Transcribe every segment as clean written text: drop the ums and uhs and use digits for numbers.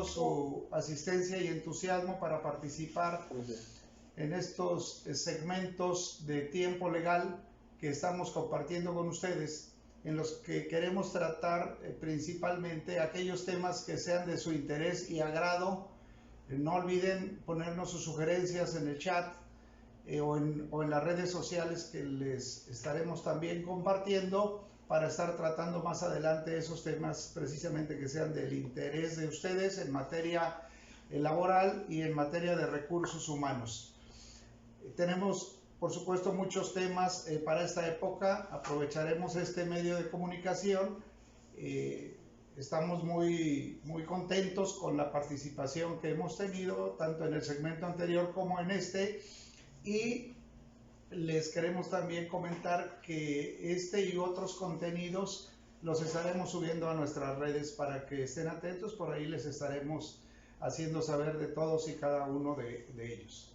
su asistencia y entusiasmo para participar en estos segmentos de tiempo legal que estamos compartiendo con ustedes, en los que queremos tratar principalmente aquellos temas que sean de su interés y agrado. No olviden ponernos sus sugerencias en el chat o en las redes sociales, que les estaremos también compartiendo para estar tratando más adelante esos temas precisamente que sean del interés de ustedes en materia laboral y en materia de recursos humanos. Tenemos, por supuesto, muchos temas para esta época. Aprovecharemos este medio de comunicación. Estamos muy contentos con la participación que hemos tenido, tanto en el segmento anterior como en este. Y les queremos también comentar que este y otros contenidos los estaremos subiendo a nuestras redes para que estén atentos. Por ahí les estaremos haciendo saber de todos y cada uno de ellos.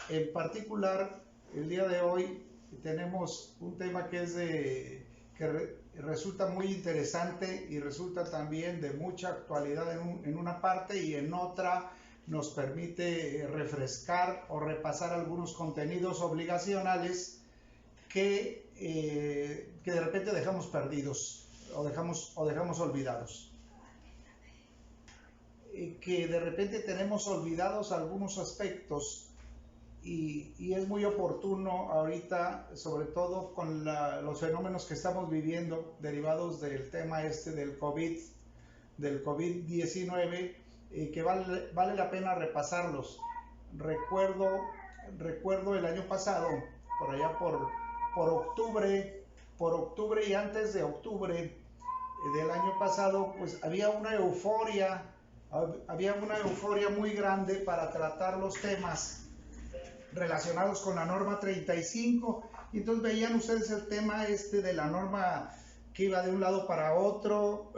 En particular, el día de hoy tenemos un tema que resulta muy interesante y resulta también de mucha actualidad en una parte, y en otra nos permite refrescar o repasar algunos contenidos obligacionales que de repente dejamos perdidos o dejamos olvidados. Que de repente tenemos olvidados algunos aspectos. Y es muy oportuno ahorita, sobre todo con los fenómenos que estamos viviendo derivados del tema del COVID-19, que vale la pena repasarlos. Recuerdo el año pasado, por allá por octubre y antes de octubre del año pasado, pues había una euforia muy grande para tratar los temas relacionados con la norma 35, y entonces veían ustedes el tema de la norma que iba de un lado para otro.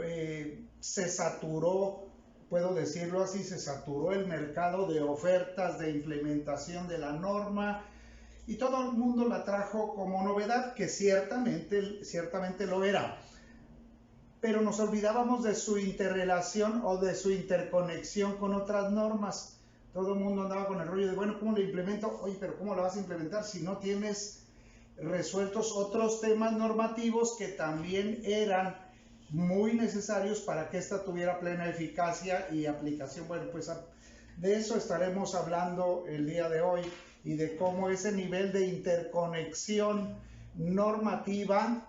Se saturó, puedo decirlo así, se saturó el mercado de ofertas de implementación de la norma, y todo el mundo la trajo como novedad, que ciertamente lo era, pero nos olvidábamos de su interrelación o de su interconexión con otras normas. Todo el mundo andaba con el rollo de, bueno, ¿cómo lo implemento? Oye, pero ¿cómo lo vas a implementar si no tienes resueltos otros temas normativos que también eran muy necesarios para que esta tuviera plena eficacia y aplicación? Bueno, pues de eso estaremos hablando el día de hoy, y de cómo ese nivel de interconexión normativa,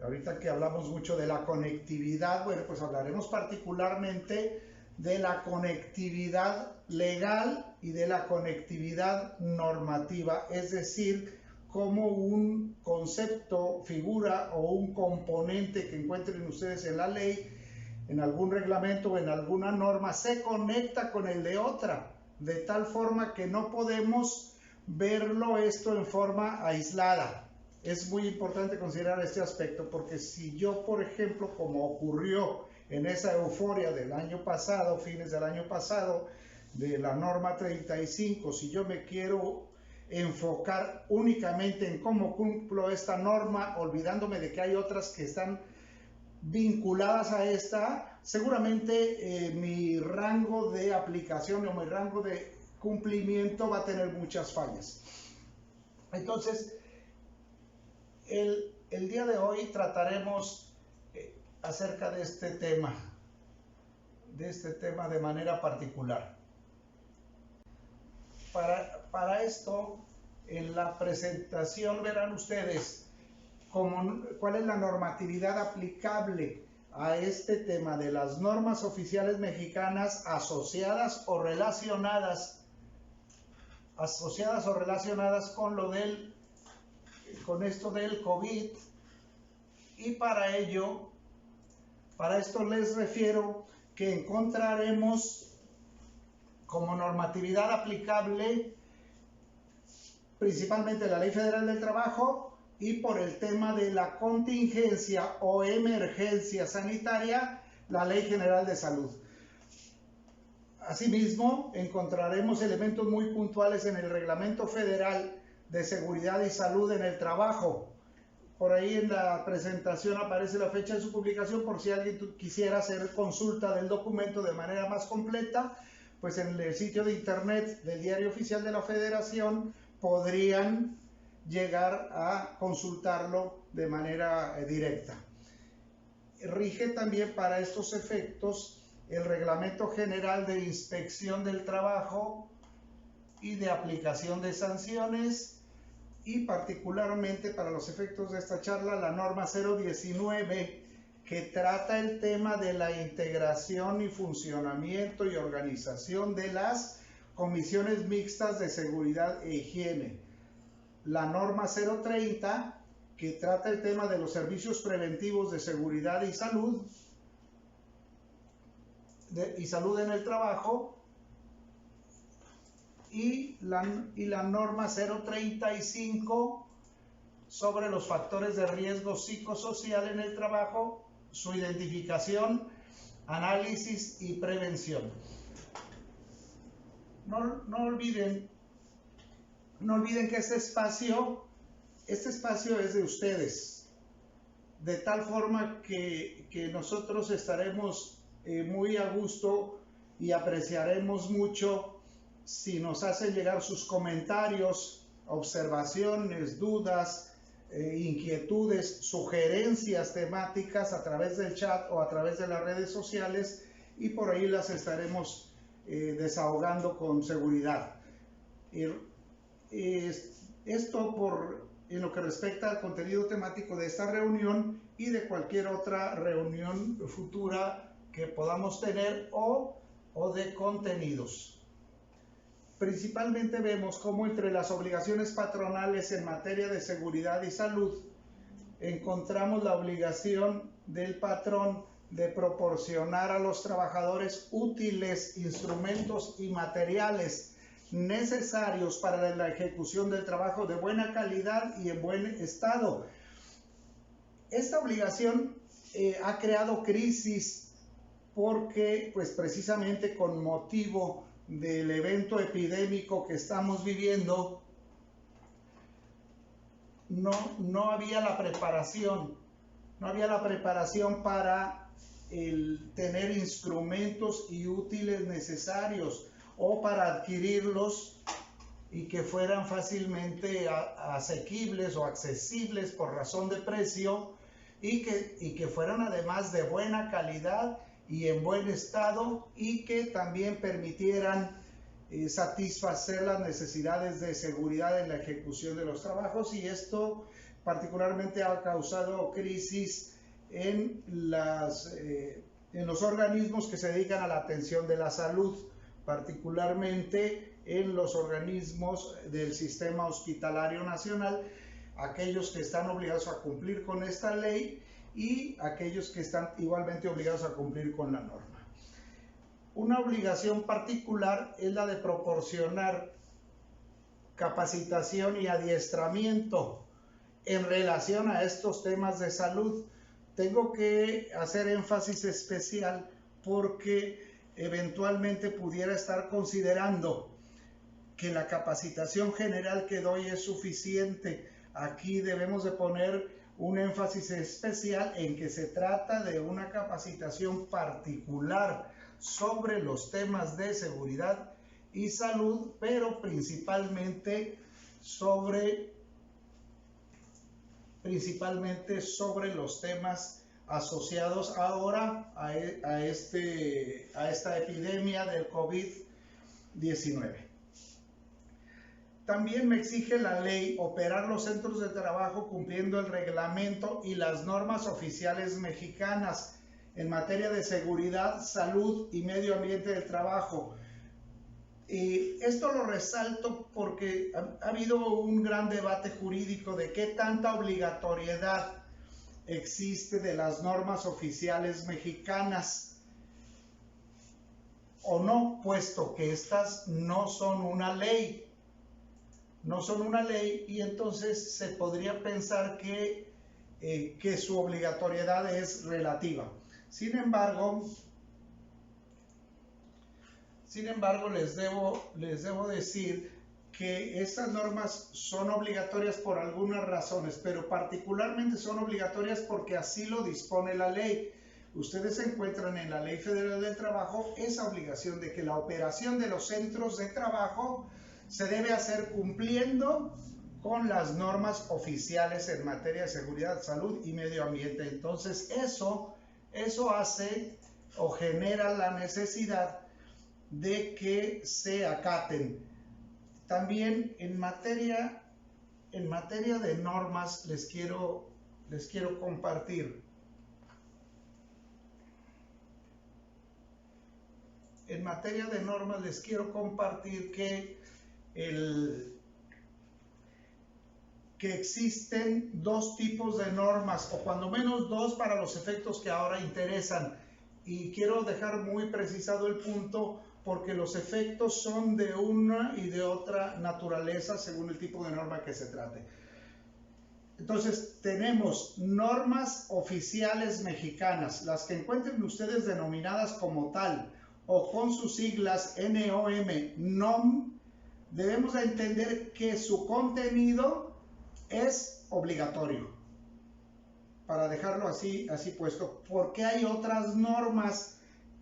ahorita que hablamos mucho de la conectividad, bueno, pues hablaremos particularmente de la conectividad legal y de la conectividad normativa, es decir, cómo un concepto, figura o un componente que encuentren ustedes en la ley, en algún reglamento o en alguna norma, se conecta con el de otra, de tal forma que no podemos verlo esto en forma aislada. Es muy importante considerar este aspecto, porque si yo, por ejemplo, como ocurrió en esa euforia del año pasado, fines del año pasado, de la norma 35, si yo me quiero enfocar únicamente en cómo cumplo esta norma, olvidándome de que hay otras que están vinculadas a esta, seguramente mi rango de aplicación o mi rango de cumplimiento va a tener muchas fallas. Entonces, el día de hoy trataremos acerca de este tema de manera particular. Para esto, en la presentación verán ustedes cuál es la normatividad aplicable a este tema de las normas oficiales mexicanas asociadas o relacionadas con esto del COVID. Y para esto les refiero que encontraremos como normatividad aplicable principalmente la Ley Federal del Trabajo, y por el tema de la contingencia o emergencia sanitaria, la Ley General de Salud. Asimismo, encontraremos elementos muy puntuales en el Reglamento Federal de Seguridad y Salud en el Trabajo, Por ahí en la presentación aparece la fecha de su publicación, por si alguien quisiera hacer consulta del documento de manera más completa, pues en el sitio de internet del Diario Oficial de la Federación podrían llegar a consultarlo de manera directa. Rige también para estos efectos el Reglamento General de Inspección del Trabajo y de aplicación de sanciones, y particularmente para los efectos de esta charla la norma 019, que trata el tema de la integración y funcionamiento y organización de las comisiones mixtas de seguridad e higiene. La norma 030, que trata el tema de los servicios preventivos de seguridad y salud en el trabajo, y la norma 035 sobre los factores de riesgo psicosocial en el trabajo, su identificación, análisis y prevención. No olviden que este espacio es de ustedes, de tal forma que nosotros estaremos muy a gusto y apreciaremos mucho si nos hacen llegar sus comentarios, observaciones, dudas, inquietudes, sugerencias temáticas a través del chat o a través de las redes sociales, y por ahí las estaremos desahogando con seguridad. Esto en lo que respecta al contenido temático de esta reunión y de cualquier otra reunión futura que podamos tener o de contenidos. Principalmente vemos cómo entre las obligaciones patronales en materia de seguridad y salud encontramos la obligación del patrón de proporcionar a los trabajadores útiles, instrumentos y materiales necesarios para la ejecución del trabajo de buena calidad y en buen estado. Esta obligación ha creado crisis porque, pues precisamente con motivo del evento epidémico que estamos viviendo, no había la preparación para tener instrumentos y útiles necesarios o para adquirirlos y que fueran fácilmente asequibles o accesibles por razón de precio, y que fueran además de buena calidad y en buen estado, y que también permitieran satisfacer las necesidades de seguridad en la ejecución de los trabajos. Y esto particularmente ha causado crisis en los organismos que se dedican a la atención de la salud, particularmente en los organismos del Sistema Hospitalario Nacional, aquellos que están obligados a cumplir con esta ley y aquellos que están igualmente obligados a cumplir con la norma. Una obligación particular es la de proporcionar capacitación y adiestramiento en relación a estos temas de salud. Tengo que hacer énfasis especial porque eventualmente pudiera estar considerando que la capacitación general que doy es suficiente. Aquí debemos de poner un énfasis especial en que se trata de una capacitación particular sobre los temas de seguridad y salud, pero principalmente sobre los temas asociados ahora a esta epidemia del COVID-19. También me exige la ley operar los centros de trabajo cumpliendo el reglamento y las normas oficiales mexicanas en materia de seguridad, salud y medio ambiente del trabajo. Y esto lo resalto porque ha habido un gran debate jurídico de qué tanta obligatoriedad existe de las normas oficiales mexicanas o no, puesto que estas no son una ley. Y entonces se podría pensar que su obligatoriedad es relativa. Sin embargo, les debo decir que estas normas son obligatorias por algunas razones, pero particularmente son obligatorias porque así lo dispone la ley. Ustedes encuentran en la Ley Federal del Trabajo esa obligación de que la operación de los centros de trabajo se debe hacer cumpliendo con las normas oficiales en materia de seguridad, salud y medio ambiente. Entonces eso hace o genera la necesidad de que se acaten. También en materia de normas les quiero compartir. En materia de normas les quiero compartir que existen dos tipos de normas, o cuando menos dos para los efectos que ahora interesan. Y quiero dejar muy precisado el punto porque los efectos son de una y de otra naturaleza según el tipo de norma que se trate. Entonces tenemos normas oficiales mexicanas, las que encuentren ustedes denominadas como tal o con sus siglas NOM, debemos de entender que su contenido es obligatorio, para dejarlo así puesto, porque hay otras normas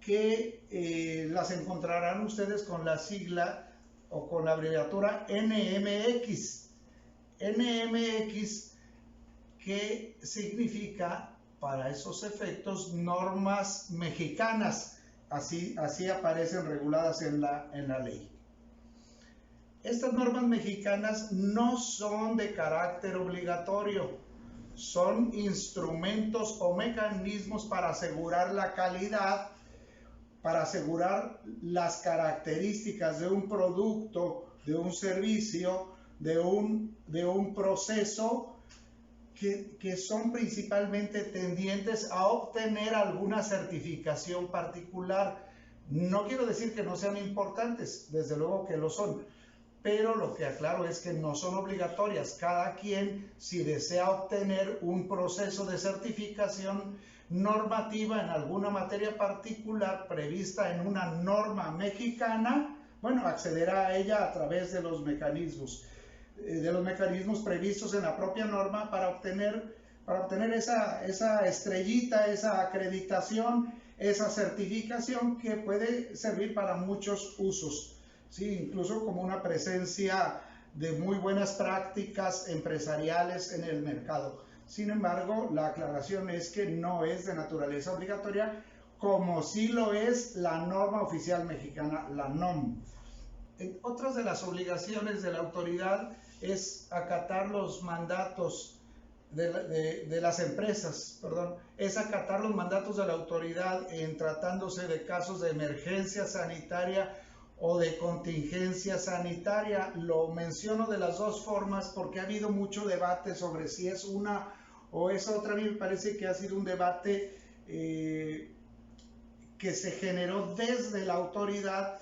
que las encontrarán ustedes con la sigla o con la abreviatura NMX, que significa para esos efectos normas mexicanas, así aparecen reguladas en la ley. Estas normas mexicanas no son de carácter obligatorio, son instrumentos o mecanismos para asegurar la calidad, para asegurar las características de un producto, de un servicio, de un proceso que son principalmente tendientes a obtener alguna certificación particular. No quiero decir que no sean importantes, desde luego que lo son, pero lo que aclaro es que no son obligatorias. Cada quien, si desea obtener un proceso de certificación normativa en alguna materia particular prevista en una norma mexicana, bueno, accederá a ella a través de los mecanismos previstos en la propia norma para obtener esa estrellita, esa acreditación, esa certificación que puede servir para muchos usos. Sí, incluso como una presencia de muy buenas prácticas empresariales en el mercado. Sin embargo, la aclaración es que no es de naturaleza obligatoria, como sí lo es la norma oficial mexicana, la NOM. Otras de las obligaciones de la autoridad es acatar los mandatos de las empresas, es acatar los mandatos de la autoridad en tratándose de casos de emergencia sanitaria o de contingencia sanitaria. Lo menciono de las dos formas porque ha habido mucho debate sobre si es una o es otra. A mí me parece que ha sido un debate que se generó desde la autoridad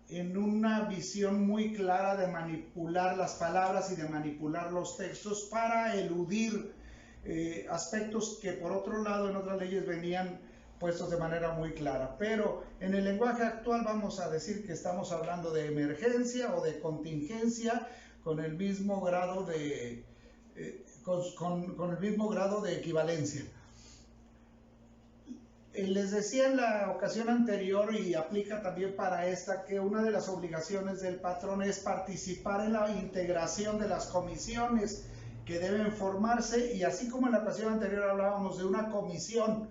en una visión muy clara de manipular las palabras y de manipular los textos para eludir aspectos que por otro lado en otras leyes venían puestos de manera muy clara. Pero en el lenguaje actual vamos a decir que estamos hablando de emergencia o de contingencia con el mismo grado de equivalencia. Les decía en la ocasión anterior, y aplica también para esta, que una de las obligaciones del patrón es participar en la integración de las comisiones que deben formarse, y así como en la ocasión anterior hablábamos de una comisión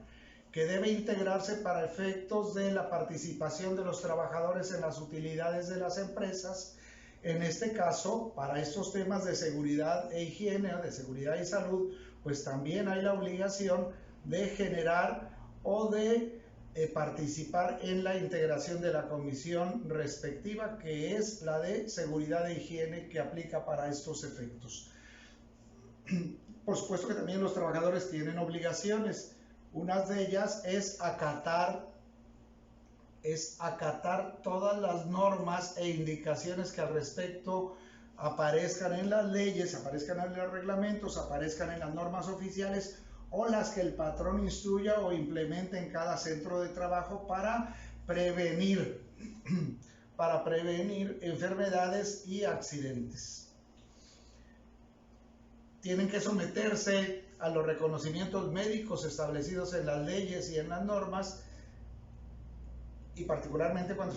que debe integrarse para efectos de la participación de los trabajadores en las utilidades de las empresas, en este caso, para estos temas de seguridad e higiene, de seguridad y salud, pues también hay la obligación de generar o de participar en la integración de la comisión respectiva, que es la de seguridad e higiene, que aplica para estos efectos. Por supuesto que también los trabajadores tienen obligaciones. Una de ellas es acatar todas las normas e indicaciones que al respecto aparezcan en las leyes, aparezcan en los reglamentos, aparezcan en las normas oficiales, o las que el patrón instruya o implemente en cada centro de trabajo para prevenir para prevenir enfermedades y accidentes. Tienen que someterse a los reconocimientos médicos establecidos en las leyes y en las normas, y particularmente cuando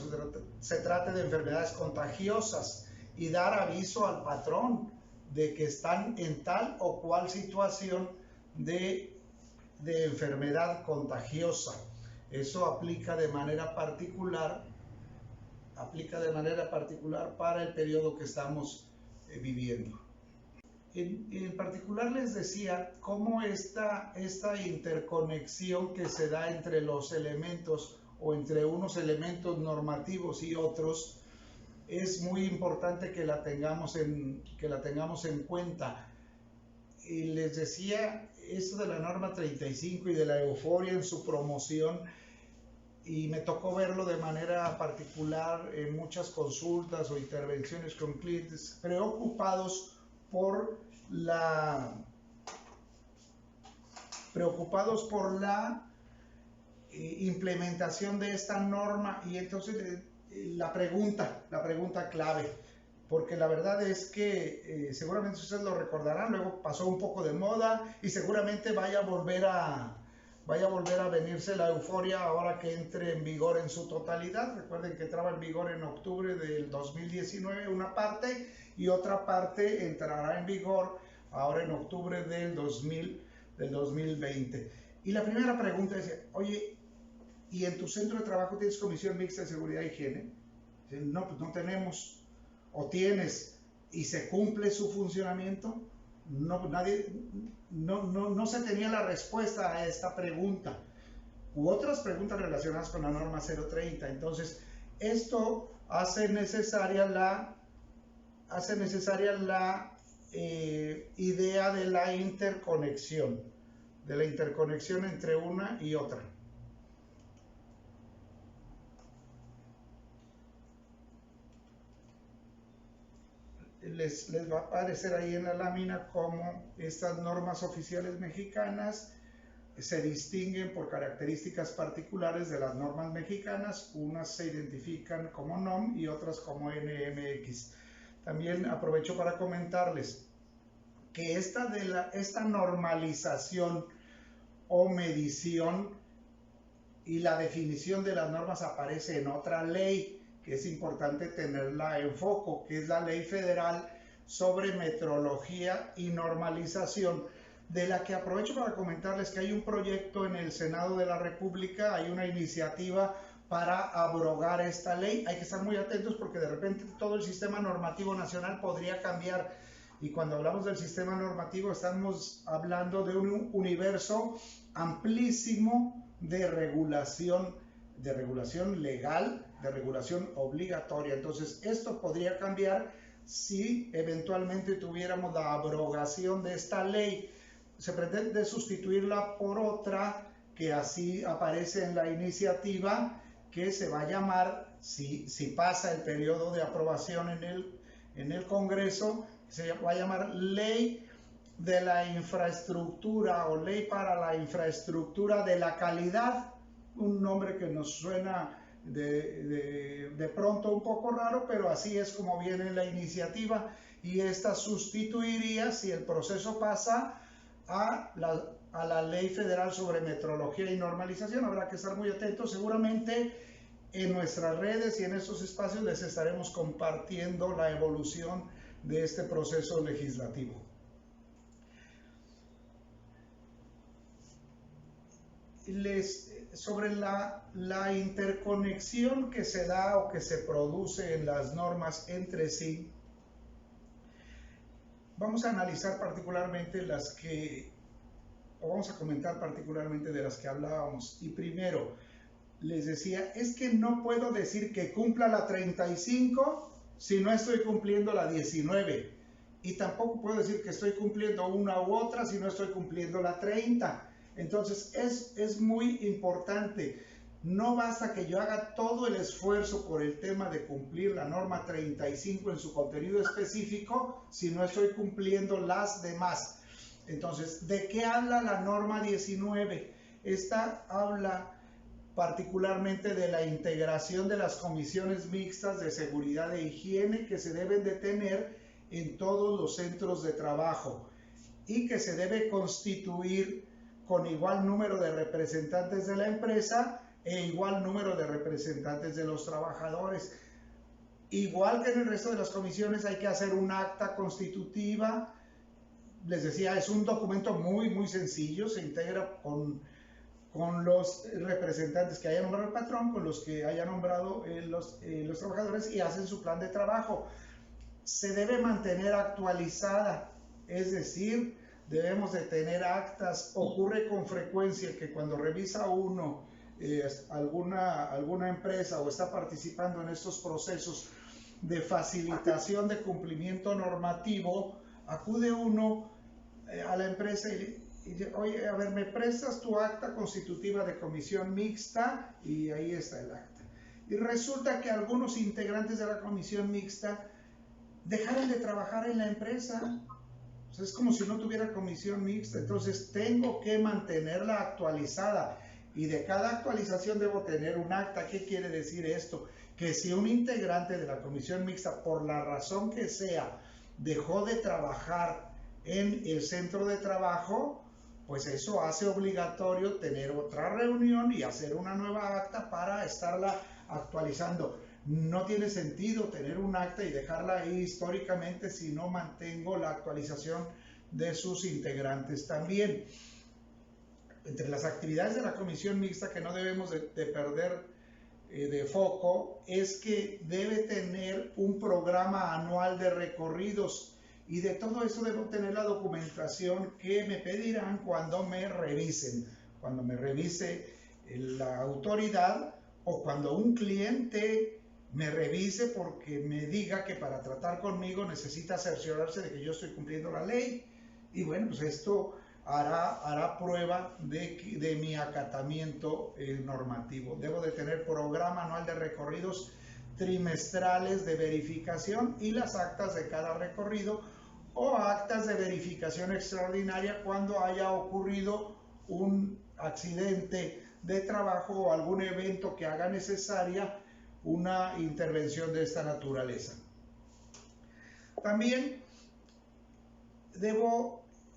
se trate de enfermedades contagiosas, y dar aviso al patrón de que están en tal o cual situación de enfermedad contagiosa. Eso aplica de manera particular para el periodo que estamos viviendo. En particular les decía cómo esta interconexión que se da entre los elementos o entre unos elementos normativos y otros es muy importante que la tengamos en cuenta. Y les decía esto de la norma 35 y de la euforia en su promoción, y me tocó verlo de manera particular en muchas consultas o intervenciones con clientes preocupados por la implementación de esta norma. Y entonces la pregunta clave, porque la verdad es que seguramente ustedes lo recordarán, luego pasó un poco de moda y seguramente vaya a volver a venirse la euforia ahora que entre en vigor en su totalidad. Recuerden que entraba en vigor en octubre del 2019 una parte, y otra parte entrará en vigor ahora en octubre del 2020. Y la primera pregunta es, oye, ¿y en tu centro de trabajo tienes comisión mixta de seguridad e higiene? No, pues no tenemos. ¿O tienes y se cumple su funcionamiento? No, no se tenía la respuesta a esta pregunta u otras preguntas relacionadas con la norma 030. Entonces, esto hace necesaria la idea de la interconexión entre una y otra. Les va a aparecer ahí en la lámina cómo estas normas oficiales mexicanas se distinguen por características particulares de las normas mexicanas. Unas se identifican como NOM y otras como NMX. También aprovecho para comentarles que esta normalización o medición y la definición de las normas aparece en otra ley que es importante tenerla en foco, que es la Ley Federal sobre Metrología y Normalización, de la que aprovecho para comentarles que hay un proyecto en el Senado de la República, hay una iniciativa para abrogar esta ley. Hay que estar muy atentos porque de repente todo el sistema normativo nacional podría cambiar, y cuando hablamos del sistema normativo estamos hablando de un universo amplísimo de regulación legal, de regulación obligatoria. Entonces esto podría cambiar si eventualmente tuviéramos la abrogación de esta ley. Se pretende sustituirla por otra que así aparece en la iniciativa, que se va a llamar, si pasa el periodo de aprobación en el Congreso, se va a llamar Ley de la Infraestructura o Ley para la Infraestructura de la Calidad. Un nombre que nos suena de pronto un poco raro, pero así es como viene la iniciativa, y esta sustituiría, si el proceso pasa, a la Ley Federal sobre Metrología y Normalización. Habrá que estar muy atentos. Seguramente en nuestras redes y en estos espacios les estaremos compartiendo la evolución de este proceso legislativo. Sobre la interconexión que se da o que se produce en las normas entre sí, vamos a analizar particularmente vamos a comentar particularmente de las que hablábamos. Y primero, les decía, es que no puedo decir que cumpla la 35 si no estoy cumpliendo la 19. Y tampoco puedo decir que estoy cumpliendo una u otra si no estoy cumpliendo la 30. Entonces es muy importante. No basta que yo haga todo el esfuerzo por el tema de cumplir la norma 35 en su contenido específico si no estoy cumpliendo las demás. Entonces, ¿de qué habla la norma 19? Esta habla particularmente de la integración de las comisiones mixtas de seguridad e higiene que se deben de tener en todos los centros de trabajo y que se debe constituir con igual número de representantes de la empresa e igual número de representantes de los trabajadores. Igual que en el resto de las comisiones hay que hacer un acta constitutiva. Les decía, es un documento muy sencillo, se integra con los representantes que haya nombrado el patrón, con los que haya nombrado los trabajadores, y hacen su plan de trabajo. Se debe mantener actualizada, es decir, debemos de tener actas. Ocurre con frecuencia que cuando revisa uno alguna empresa o está participando en estos procesos de facilitación de cumplimiento normativo, acude uno a la empresa y dice, oye, a ver, ¿me prestas tu acta constitutiva de comisión mixta? Y ahí está el acta. Y resulta que algunos integrantes de la comisión mixta dejaron de trabajar en la empresa. O sea, es como si no tuviera comisión mixta. Entonces tengo que mantenerla actualizada. Y de cada actualización debo tener un acta. ¿Qué quiere decir esto? Que si un integrante de la comisión mixta, por la razón que sea, dejó de trabajar en el centro de trabajo, pues eso hace obligatorio tener otra reunión y hacer una nueva acta para estarla actualizando. No tiene sentido tener un acta y dejarla ahí históricamente si no mantengo la actualización de sus integrantes también. Entre las actividades de la comisión mixta que no debemos de perder de foco es que debe tener un programa anual de recorridos, y de todo eso debo tener la documentación que me pedirán cuando me revisen, cuando me revise la autoridad o cuando un cliente me revise porque me diga que para tratar conmigo necesita cerciorarse de que yo estoy cumpliendo la ley. Y bueno, pues esto hará prueba de mi acatamiento normativo. Debo de tener programa anual de recorridos trimestrales de verificación y las actas de cada recorrido, o actas de verificación extraordinaria cuando haya ocurrido un accidente de trabajo o algún evento que haga necesaria una intervención de esta naturaleza. También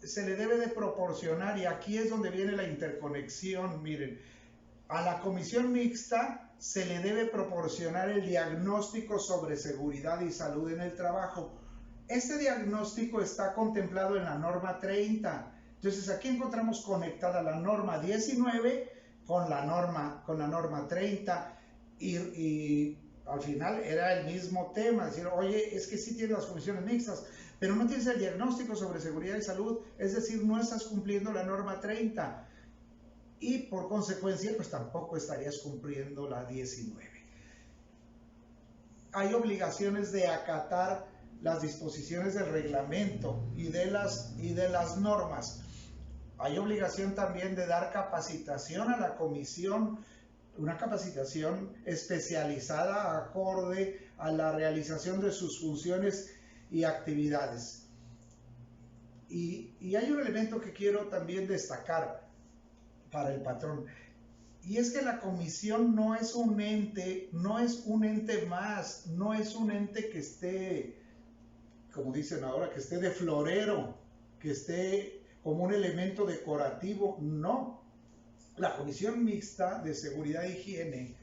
se le debe de proporcionar, y aquí es donde viene la interconexión, miren, a la comisión mixta se le debe proporcionar el diagnóstico sobre seguridad y salud en el trabajo. Este diagnóstico está contemplado en la norma 30. Entonces aquí encontramos conectada la norma 19 con la norma 30, y al final era el mismo tema, decir, oye, es que sí tienes las comisiones mixtas, pero no tienes el diagnóstico sobre seguridad y salud, es decir, no estás cumpliendo la norma 30 y por consecuencia pues tampoco estarías cumpliendo la 19. Hay obligaciones de acatar las disposiciones del reglamento y de las normas. Hay obligación también de dar capacitación a la comisión, una capacitación especializada acorde a la realización de sus funciones y actividades. Y hay un elemento que quiero también destacar para el patrón, y es que la comisión no es un ente más, no es un ente que esté, como dicen ahora, que esté de florero, que esté como un elemento decorativo. No, la comisión mixta de seguridad e higiene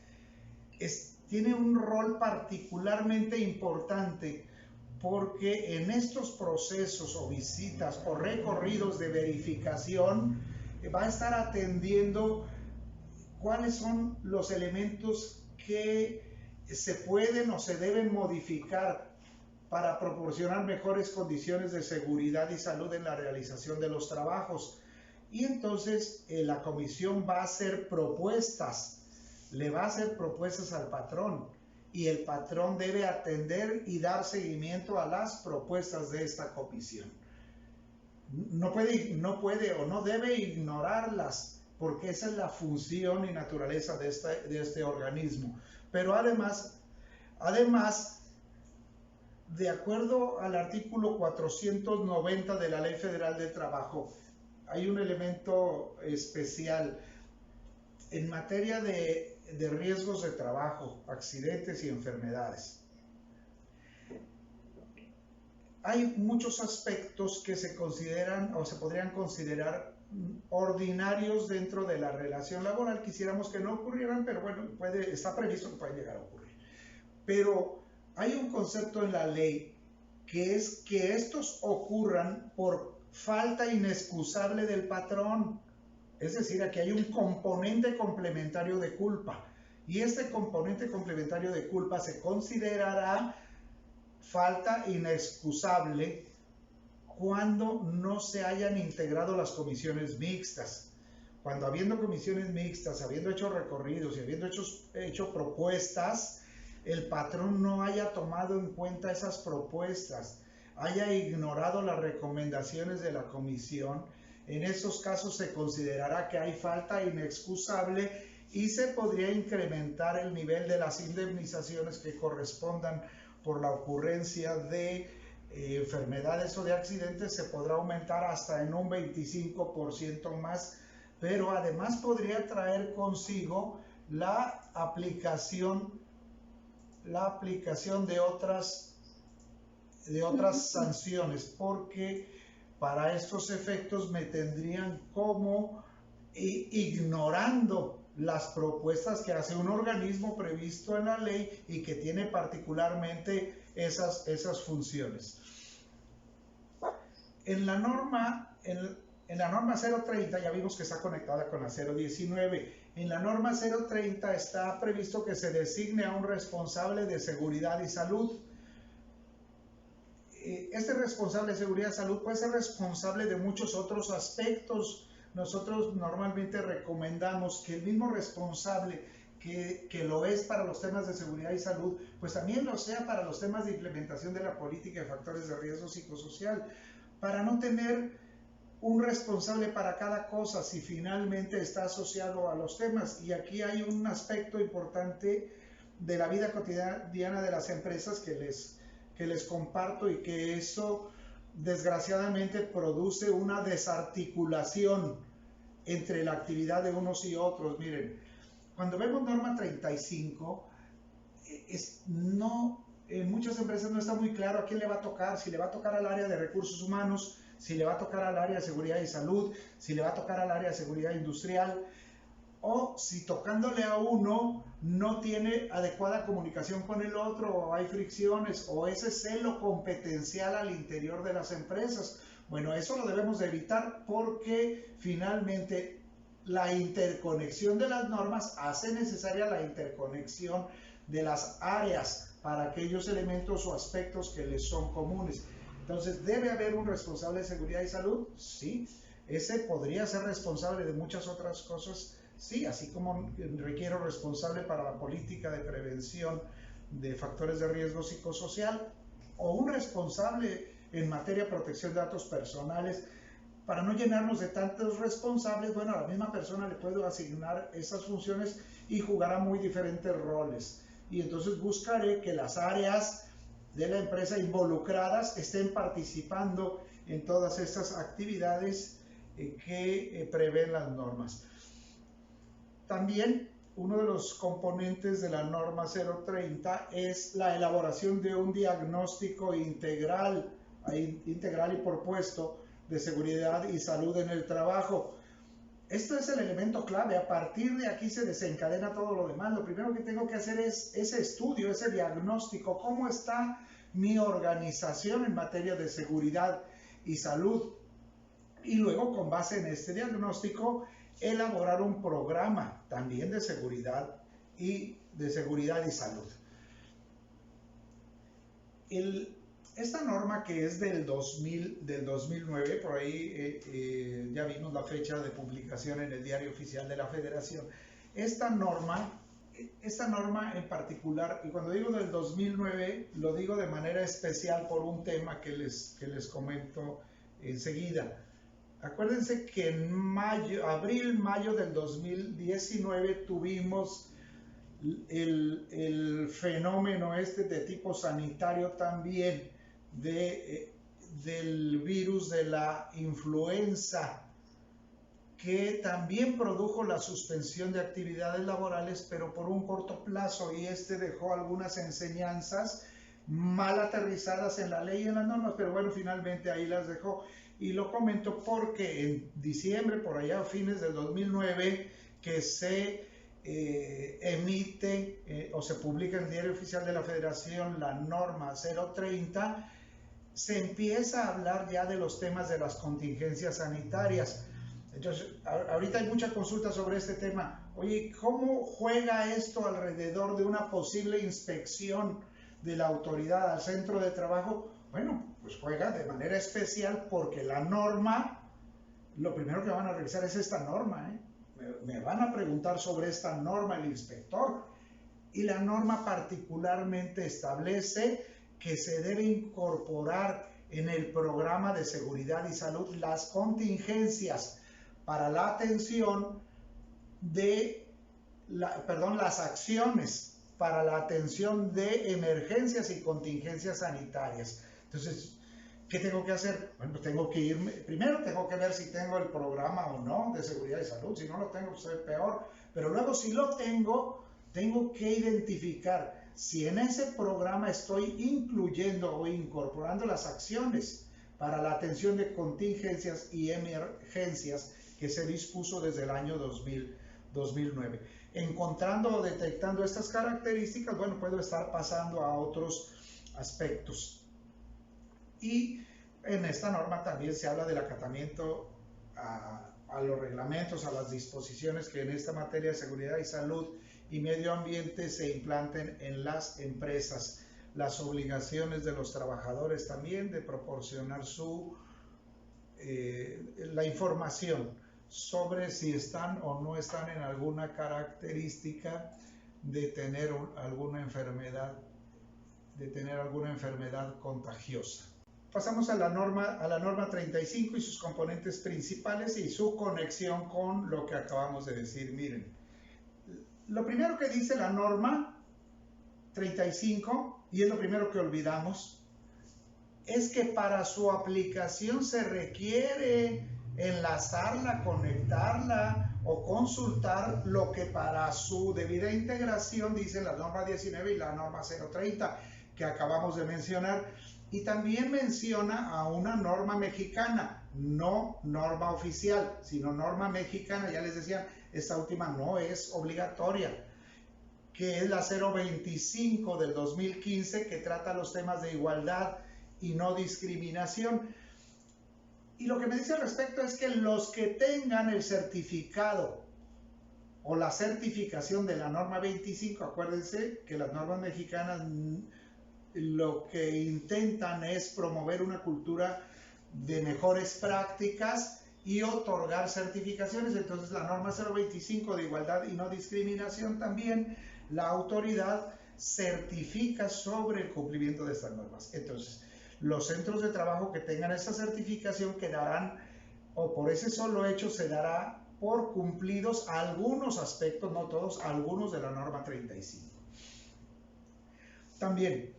tiene un rol particularmente importante, porque en estos procesos o visitas o recorridos de verificación va a estar atendiendo cuáles son los elementos que se pueden o se deben modificar para proporcionar mejores condiciones de seguridad y salud en la realización de los trabajos. Y entonces la comisión va a hacer propuestas, le va a hacer propuestas al patrón, y el patrón debe atender y dar seguimiento a las propuestas de esta comisión. No puede o no debe ignorarlas, porque esa es la función y naturaleza de este organismo. Pero además, de acuerdo al artículo 490 de la Ley Federal del Trabajo, hay un elemento especial. En materia de riesgos de trabajo, accidentes y enfermedades, hay muchos aspectos que se consideran o se podrían considerar ordinarios dentro de la relación laboral. Quisiéramos que no ocurrieran, pero bueno, está previsto que pueden llegar a ocurrir. Pero hay un concepto en la ley que es que estos ocurran por falta inexcusable del patrón. Es decir, aquí hay un componente complementario de culpa. Y este componente complementario de culpa se considerará falta inexcusable cuando no se hayan integrado las comisiones mixtas. Cuando habiendo comisiones mixtas, habiendo hecho recorridos y habiendo hecho propuestas, el patrón no haya tomado en cuenta esas propuestas, haya ignorado las recomendaciones de la comisión, en esos casos se considerará que hay falta inexcusable y se podría incrementar el nivel de las indemnizaciones que correspondan por la ocurrencia de enfermedades o de accidentes. Se podrá aumentar hasta en un 25% más, pero además podría traer consigo la aplicación de otras sanciones, porque para estos efectos me tendrían como ignorando las propuestas que hace un organismo previsto en la ley y que tiene particularmente esas funciones. En la norma 030 ya vimos que está conectada con la 019. En la norma 030 está previsto que se designe a un responsable de seguridad y salud. Este responsable de seguridad y salud puede ser responsable de muchos otros aspectos. Nosotros normalmente recomendamos que el mismo responsable que lo es para los temas de seguridad y salud, pues también lo sea para los temas de implementación de la política de factores de riesgo psicosocial, para no tener un responsable para cada cosa si finalmente está asociado a los temas. Y aquí hay un aspecto importante de la vida cotidiana de las empresas que les comparto, y que eso desgraciadamente produce una desarticulación entre la actividad de unos y otros. Miren, cuando vemos norma 35, en muchas empresas no está muy claro a quién le va a tocar, si le va a tocar al área de recursos humanos, si le va a tocar al área de seguridad y salud, si le va a tocar al área de seguridad industrial, o si tocándole a uno no tiene adecuada comunicación con el otro, o hay fricciones, o ese celo competencial al interior de las empresas. Bueno, eso lo debemos de evitar, porque finalmente la interconexión de las normas hace necesaria la interconexión de las áreas para aquellos elementos o aspectos que les son comunes. Entonces, ¿debe haber un responsable de seguridad y salud? Sí. Ese podría ser responsable de muchas otras cosas. Sí, así como requiero responsable para la política de prevención de factores de riesgo psicosocial, o un responsable en materia de protección de datos personales. Para no llenarnos de tantos responsables, bueno, a la misma persona le puedo asignar esas funciones y jugará muy diferentes roles. Y entonces buscaré que las áreas de la empresa involucradas estén participando en todas estas actividades que prevén las normas. También uno de los componentes de la norma 030 es la elaboración de un diagnóstico integral y propuesto de seguridad y salud en el trabajo. Esto es el elemento clave. A partir de aquí se desencadena todo lo demás. Lo primero que tengo que hacer es ese estudio, ese diagnóstico. ¿Cómo está mi organización en materia de seguridad y salud? Y luego, con base en este diagnóstico, elaborar un programa también de seguridad y salud. Esta norma, que es del 2009, por ahí ya vimos la fecha de publicación en el Diario Oficial de la Federación. Esta norma en particular, y cuando digo del 2009, lo digo de manera especial por un tema que les comento enseguida. Acuérdense que en abril-mayo del 2019 tuvimos el fenómeno de tipo sanitario también, del virus de la influenza que también produjo la suspensión de actividades laborales, pero por un corto plazo, y dejó algunas enseñanzas mal aterrizadas en la ley y en las normas, pero bueno, finalmente ahí las dejó. Y lo comento porque en diciembre, por allá a fines del 2009, que se emite o se publica en el Diario Oficial de la Federación la norma 030, se empieza a hablar ya de los temas de las contingencias sanitarias. Entonces, ahorita hay mucha consulta sobre este tema. Oye, ¿cómo juega esto alrededor de una posible inspección de la autoridad al centro de trabajo? Bueno, pues juega de manera especial porque la norma, lo primero que van a revisar es esta norma, ¿eh? Me van a preguntar sobre esta norma el inspector. Y la norma particularmente establece que se debe incorporar en el programa de seguridad y salud las contingencias para la atención de, las acciones para la atención de emergencias y contingencias sanitarias. Entonces, ¿qué tengo que hacer? Bueno, pues tengo que irme, primero tengo que ver si tengo el programa o no de seguridad y salud. Si no lo tengo, pues es peor. Pero luego, si lo tengo que identificar si en ese programa estoy incluyendo o incorporando las acciones para la atención de contingencias y emergencias que se dispuso desde el año 2009. Encontrando o detectando estas características, bueno, puedo estar pasando a otros aspectos. Y en esta norma también se habla del acatamiento a los reglamentos, a las disposiciones que en esta materia de seguridad y salud y medio ambiente se implanten en las empresas, las obligaciones de los trabajadores también de proporcionar la información sobre si están o no están en alguna característica de tener alguna enfermedad contagiosa. Pasamos a la norma 35 y sus componentes principales y su conexión con lo que acabamos de decir. Miren, lo primero que dice la norma 35, y es lo primero que olvidamos, es que para su aplicación se requiere enlazarla, conectarla o consultar lo que para su debida integración dice la norma 19 y la norma 030 que acabamos de mencionar. Y también menciona a una norma mexicana, no norma oficial, sino norma mexicana. Ya les decía, esta última no es obligatoria, que es la 025 del 2015, que trata los temas de igualdad y no discriminación. Y lo que me dice al respecto es que los que tengan el certificado o la certificación de la norma 25, acuérdense que las normas mexicanas lo que intentan es promover una cultura de mejores prácticas y otorgar certificaciones. Entonces la norma 025 de igualdad y no discriminación también, la autoridad certifica sobre el cumplimiento de estas normas. Entonces los centros de trabajo que tengan esa certificación quedarán, o por ese solo hecho se dará por cumplidos algunos aspectos, no todos, algunos de la norma 35. También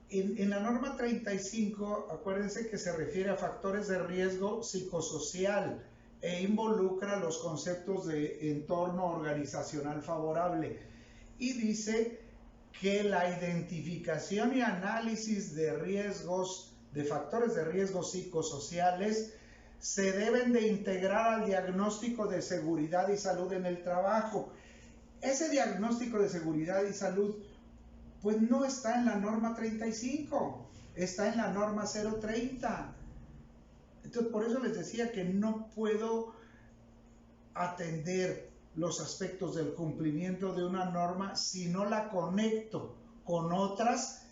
en la norma 35, acuérdense que se refiere a factores de riesgo psicosocial e involucra los conceptos de entorno organizacional favorable. Y dice que la identificación y análisis de riesgos, de factores de riesgo psicosociales, se deben de integrar al diagnóstico de seguridad y salud en el trabajo. Ese diagnóstico de seguridad y salud pues no está en la norma 35, está en la norma 030. Entonces, por eso les decía que no puedo atender los aspectos del cumplimiento de una norma si no la conecto con otras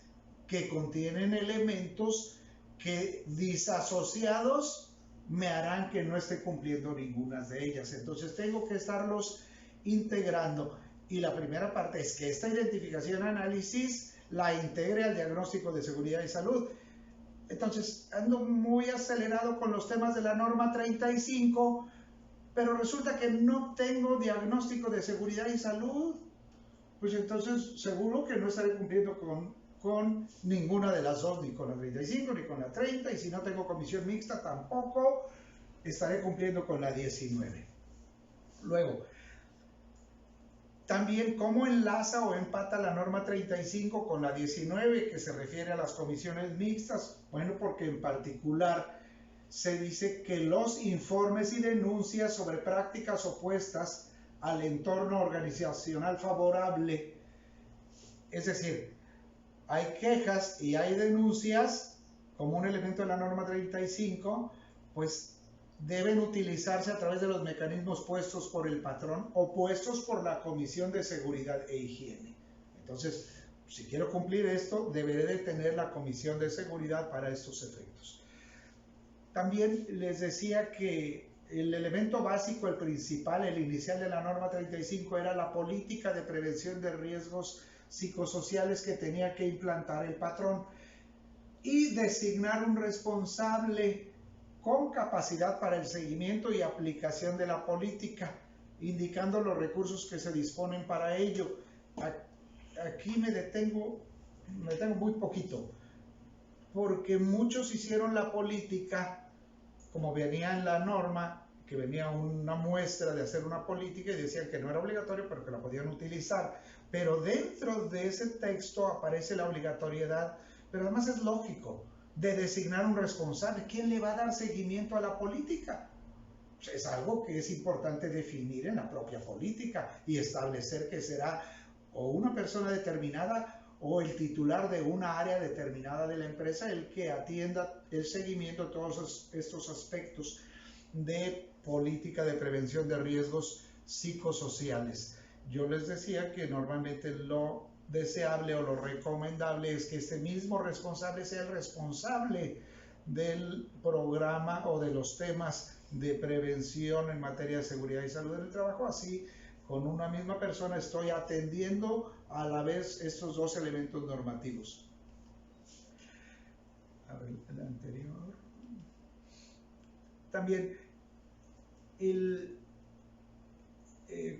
que contienen elementos que disasociados me harán que no esté cumpliendo ninguna de ellas. Entonces, tengo que estarlos integrando. Y la primera parte es que esta identificación y análisis la integre al diagnóstico de seguridad y salud. Entonces, ando muy acelerado con los temas de la norma 35, pero resulta que no tengo diagnóstico de seguridad y salud. Pues entonces, seguro que no estaré cumpliendo con ninguna de las dos, ni con la 35, ni con la 30, y si no tengo comisión mixta tampoco. estaré cumpliendo con la 19. Luego, también cómo enlaza o empata la norma 35 con la 19 que se refiere a las comisiones mixtas. Bueno, porque en particular se dice que los informes y denuncias sobre prácticas opuestas al entorno organizacional favorable, es decir, hay quejas y hay denuncias como un elemento de la norma 35, pues deben utilizarse a través de los mecanismos puestos por el patrón o puestos por la Comisión de Seguridad e Higiene. Entonces, si quiero cumplir esto, deberé de tener la Comisión de Seguridad para estos efectos. También les decía que el elemento básico, el principal, el inicial de la norma 35 era la política de prevención de riesgos psicosociales que tenía que implantar el patrón y designar un responsable con capacidad para el seguimiento y aplicación de la política, indicando los recursos que se disponen para ello. Aquí me detengo muy poquito, porque muchos hicieron la política, como venía en la norma, que venía una muestra de hacer una política y decían que no era obligatorio, pero que la podían utilizar. Pero dentro de ese texto aparece la obligatoriedad, pero además es lógico, de designar un responsable. ¿Quién le va a dar seguimiento a la política? Pues es algo que es importante definir en la propia política y establecer que será o una persona determinada o el titular de una área determinada de la empresa el que atienda el seguimiento de todos estos aspectos de política de prevención de riesgos psicosociales. Yo les decía que normalmente lo deseable o lo recomendable es que este mismo responsable sea el responsable del programa o de los temas de prevención en materia de seguridad y salud en el trabajo. Así, con una misma persona estoy atendiendo a la vez estos dos elementos normativos. A ver, el anterior. También,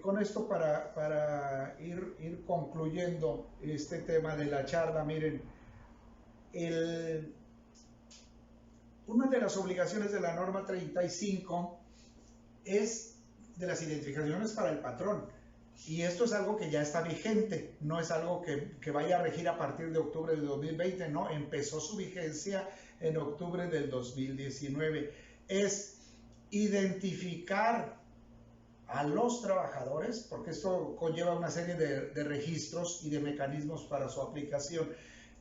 con esto para ir concluyendo este tema de la charla, miren, una de las obligaciones de la norma 35 es de las identificaciones para el patrón. Y esto es algo que ya está vigente, no es algo que vaya a regir a partir de octubre de 2020, no, empezó su vigencia en octubre del 2019. Es identificar a los trabajadores, porque esto conlleva una serie de registros y de mecanismos para su aplicación,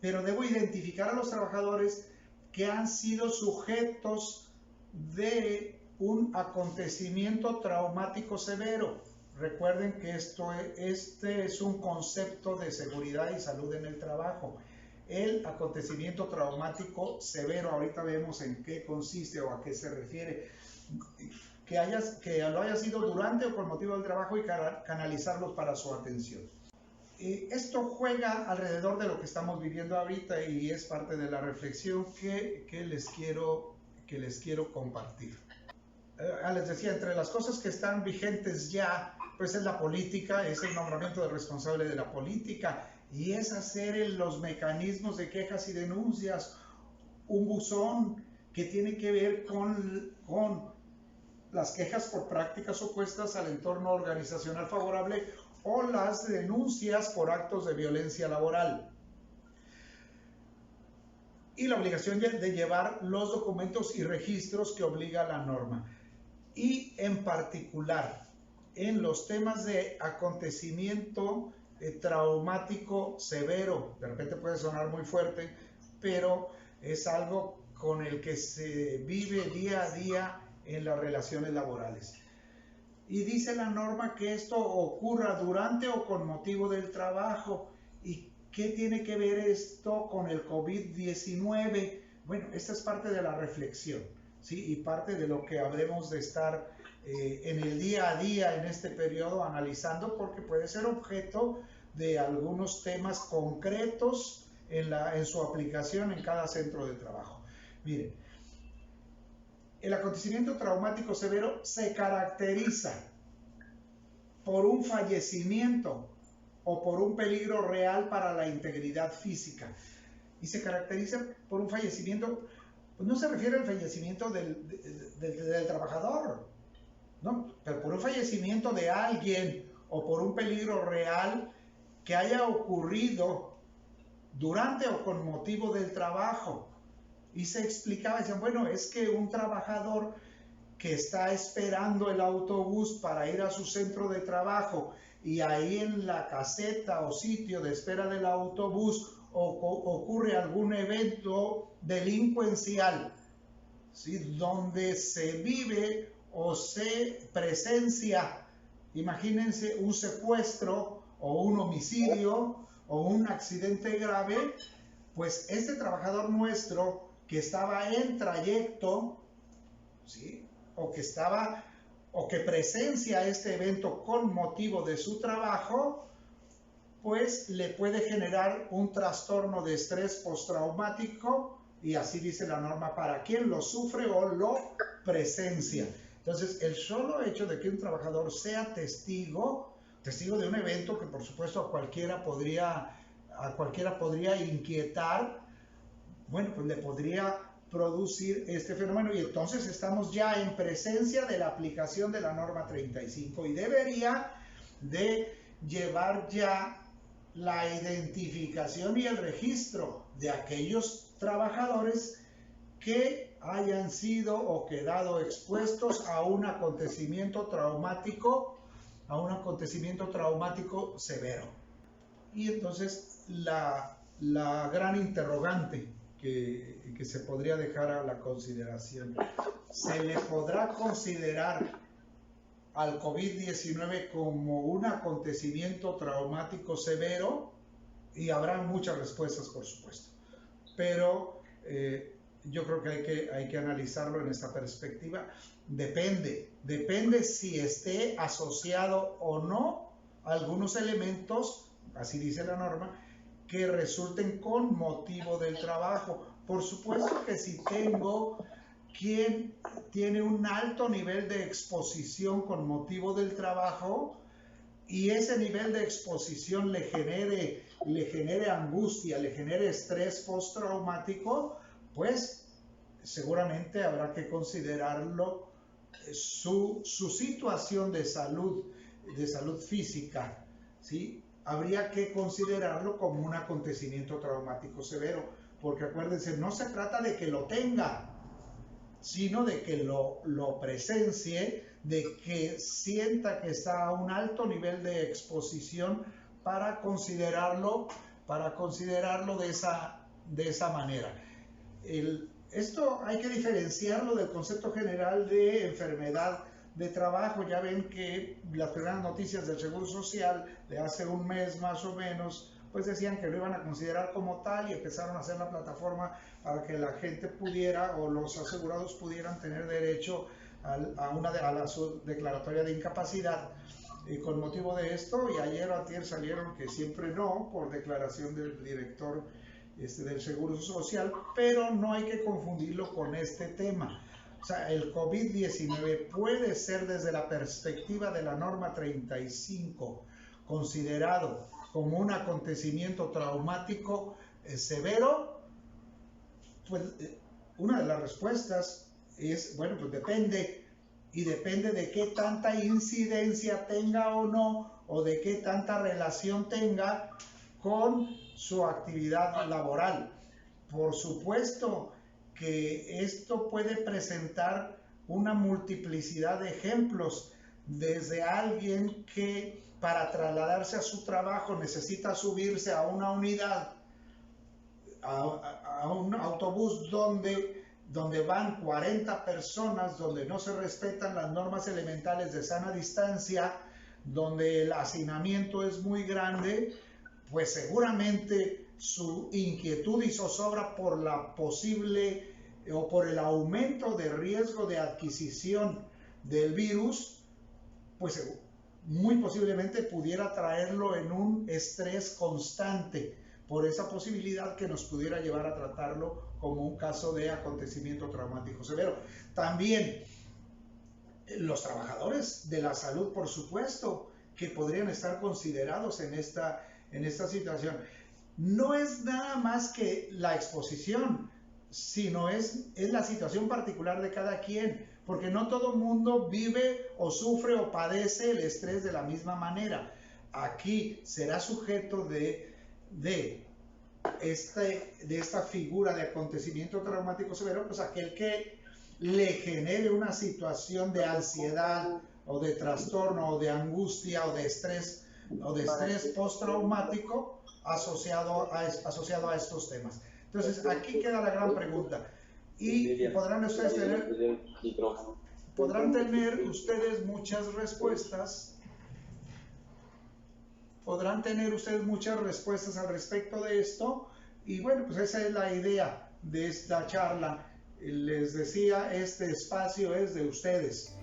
pero debo identificar a los trabajadores que han sido sujetos de un acontecimiento traumático severo. Recuerden que este es un concepto de seguridad y salud en el trabajo. El acontecimiento traumático severo, ahorita vemos en qué consiste o a qué se refiere, que lo haya sido durante o con motivo del trabajo y canalizarlos para su atención. Esto juega alrededor de lo que estamos viviendo ahorita y es parte de la reflexión que les quiero compartir. Les decía, entre las cosas que están vigentes ya, pues es la política, es el nombramiento del responsable de la política y es hacer los mecanismos de quejas y denuncias, un buzón que tiene que ver con las quejas por prácticas opuestas al entorno organizacional favorable o las denuncias por actos de violencia laboral. Y la obligación de llevar los documentos y registros que obliga la norma. Y en particular, en los temas de acontecimiento traumático severo, de repente puede sonar muy fuerte, pero es algo con el que se vive día a día en las relaciones laborales. Y dice la norma que esto ocurra durante o con motivo del trabajo. ¿Y qué tiene que ver esto con el COVID-19? Bueno, esta es parte de la reflexión, ¿sí? Y parte de lo que habremos de estar en el día a día en este periodo analizando, porque puede ser objeto de algunos temas concretos en su aplicación en cada centro de trabajo. Miren, el acontecimiento traumático severo se caracteriza por un fallecimiento o por un peligro real para la integridad física. Y se caracteriza por un fallecimiento pues no se refiere al fallecimiento del trabajador, ¿no? Pero por un fallecimiento de alguien o por un peligro real que haya ocurrido durante o con motivo del trabajo. Y se explicaba, decían, bueno, es que un trabajador que está esperando el autobús para ir a su centro de trabajo y ahí en la caseta o sitio de espera del autobús ocurre algún evento delincuencial, ¿sí? Donde se vive o se presencia, imagínense, un secuestro o un homicidio o un accidente grave, pues este trabajador nuestro que estaba en trayecto, ¿sí? o que presencia este evento con motivo de su trabajo, pues le puede generar un trastorno de estrés postraumático, y así dice la norma para quien lo sufre o lo presencia. Entonces, el solo hecho de que un trabajador sea testigo de un evento que por supuesto a cualquiera podría inquietar, bueno, pues le podría producir este fenómeno, y entonces estamos ya en presencia de la aplicación de la norma 35 y debería de llevar ya la identificación y el registro de aquellos trabajadores que hayan sido o quedado expuestos a un acontecimiento traumático severo. Y entonces la gran interrogante que se podría dejar a la consideración, ¿se le podrá considerar al COVID-19 como un acontecimiento traumático severo? Y habrá muchas respuestas, por supuesto, pero yo creo que hay que analizarlo en esta perspectiva. Depende si esté asociado o no a algunos elementos, así dice la norma, que resulten con motivo del trabajo. Por supuesto que si tengo quien tiene un alto nivel de exposición con motivo del trabajo y ese nivel de exposición le genere angustia, le genere estrés postraumático, pues seguramente habrá que considerarlo su situación de salud física, ¿sí? Habría que considerarlo como un acontecimiento traumático severo, porque acuérdense, no se trata de que lo tenga, sino de que lo presencie, de que sienta que está a un alto nivel de exposición para considerarlo de esa manera. Esto hay que diferenciarlo del concepto general de enfermedad de trabajo. Ya ven que las primeras noticias del Seguro Social de hace un mes más o menos, pues decían que lo iban a considerar como tal, y empezaron a hacer la plataforma para que la gente pudiera, o los asegurados pudieran tener derecho a la declaratoria de incapacidad con motivo de esto, y ayer o antier salieron que siempre no, por declaración del director del Seguro Social, pero no hay que confundirlo con este tema. O sea, el COVID-19 puede ser, desde la perspectiva de la norma 35, considerado como un acontecimiento traumático severo. Pues una de las respuestas es, bueno, pues depende de qué tanta incidencia tenga o no, o de qué tanta relación tenga con su actividad laboral. Por supuesto que esto puede presentar una multiplicidad de ejemplos, desde alguien que para trasladarse a su trabajo necesita subirse a una unidad, a un autobús donde van 40 personas, donde no se respetan las normas elementales de sana distancia, donde el hacinamiento es muy grande, pues seguramente su inquietud y zozobra por la posible o por el aumento de riesgo de adquisición del virus, pues muy posiblemente pudiera traerlo en un estrés constante, por esa posibilidad que nos pudiera llevar a tratarlo como un caso de acontecimiento traumático severo. También los trabajadores de la salud, por supuesto, que podrían estar considerados en esta situación. No es nada más que la exposición, sino es la situación particular de cada quien, porque no todo el mundo vive o sufre o padece el estrés de la misma manera. Aquí será sujeto de esta figura de acontecimiento traumático severo, pues aquel que le genere una situación de ansiedad o de trastorno o de angustia o de estrés postraumático asociado a estos temas. Entonces aquí queda la gran pregunta. Y podrán tener ustedes muchas respuestas. Podrán tener ustedes muchas respuestas al respecto de esto. Y bueno, pues esa es la idea de esta charla. Les decía, este espacio es de ustedes.